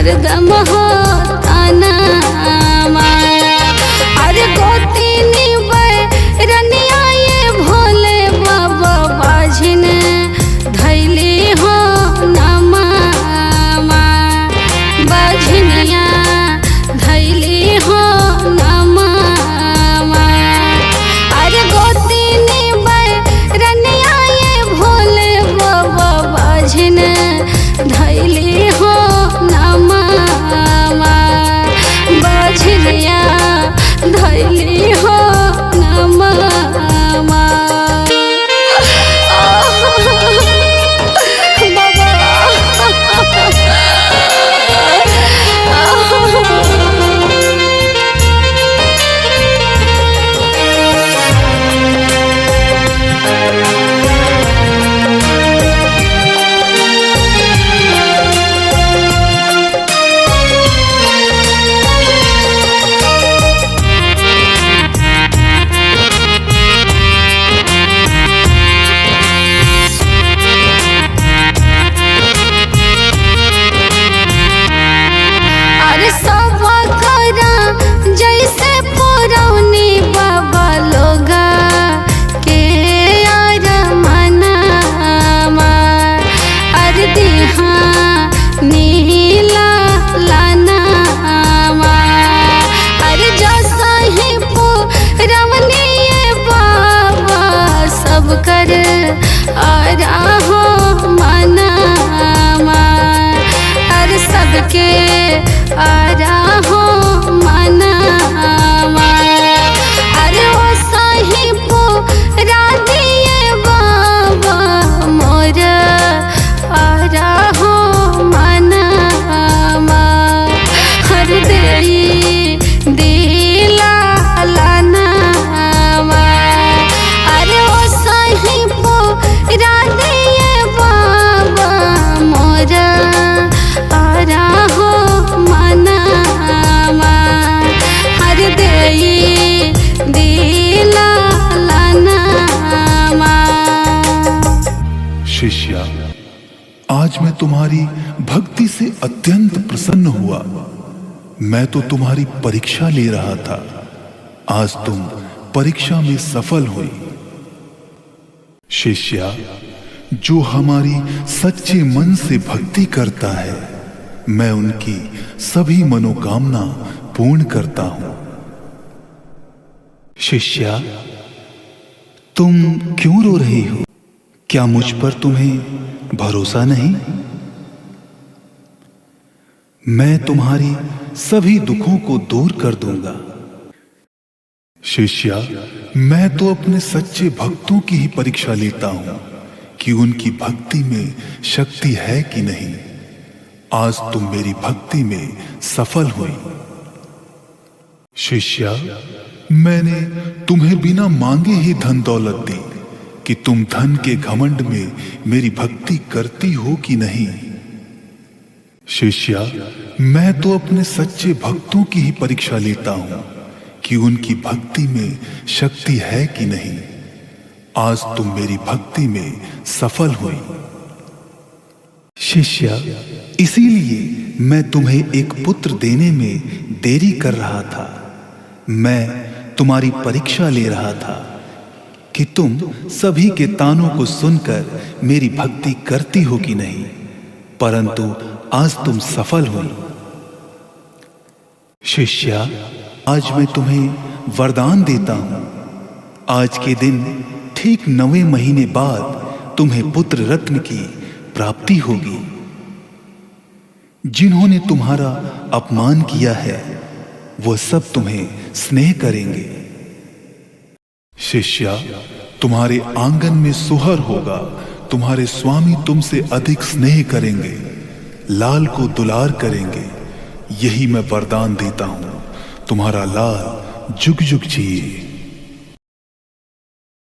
हरदम हो ताना अरे गोतीनी रनिया ये भोले बाबा बाझिन धैली हो नमा बाझिनिया धैली हो नमा अरे गोतीनी रनिया ये भोले बाबा बाझिन धैली हो नमा बाझिनिया धैली हो नमा जैसे पुरौनी बाबा लोगा के यार मनामा अरे दिहा नीला लानामा अरे जैसा ही पुरौनी बाबा सब कर आरा हो मनामा अरे सबके आरा हो अरे वो सही पूरा दिए बाबा मोर आरा हो मनामा हर देई दिला लानामा अरे वो सही पूरा दिए बाबा मोर आरा हो मनामा हर देई दिला लानामा। शिष्या, आज मैं तुम्हारी भक्ति से अत्यंत प्रसन्न हुआ। मैं तो तुम्हारी परीक्षा ले रहा था, आज तुम परीक्षा में सफल हुई। शिष्या, जो हमारी सच्चे मन से भक्ति करता है, मैं उनकी सभी मनोकामना पूर्ण करता हूं। शिष्या, तुम क्यों रो रही हो? क्या मुझ पर तुम्हें भरोसा नहीं? मैं तुम्हारी सभी दुखों को दूर कर दूंगा। शिष्या, मैं तो अपने सच्चे भक्तों की ही परीक्षा लेता हूं कि उनकी भक्ति में शक्ति है कि नहीं। आज तुम मेरी भक्ति में सफल हुई। शिष्या, मैंने तुम्हें बिना मांगे ही धन दौलत दी कि तुम धन के घमंड में मेरी भक्ति करती हो कि नहीं। शिष्या, मैं तो अपने सच्चे भक्तों की ही परीक्षा लेता हूं कि उनकी भक्ति में शक्ति है कि नहीं। आज तुम मेरी भक्ति में सफल हुई। शिष्या, इसीलिए मैं तुम्हें एक पुत्र देने में देरी कर रहा था। मैं तुम्हारी परीक्षा ले रहा था कि तुम सभी के तानों को सुनकर मेरी भक्ति करती हो कि नहीं, परंतु आज तुम सफल हुई। शिष्या, आज मैं तुम्हें वरदान देता हूं। आज के दिन ठीक 9वें महीने बाद तुम्हें पुत्र रत्न की प्राप्ति होगी। जिन्होंने तुम्हारा अपमान किया है, वो सब तुम्हें स्नेह करेंगे। शिष्या, तुम्हारे आंगन में सुहर होगा। तुम्हारे स्वामी तुमसे अधिक स्नेह करेंगे, लाल को दुलार करेंगे। यही मैं वरदान देता हूं। तुम्हारा लाल जुग जुग जिए।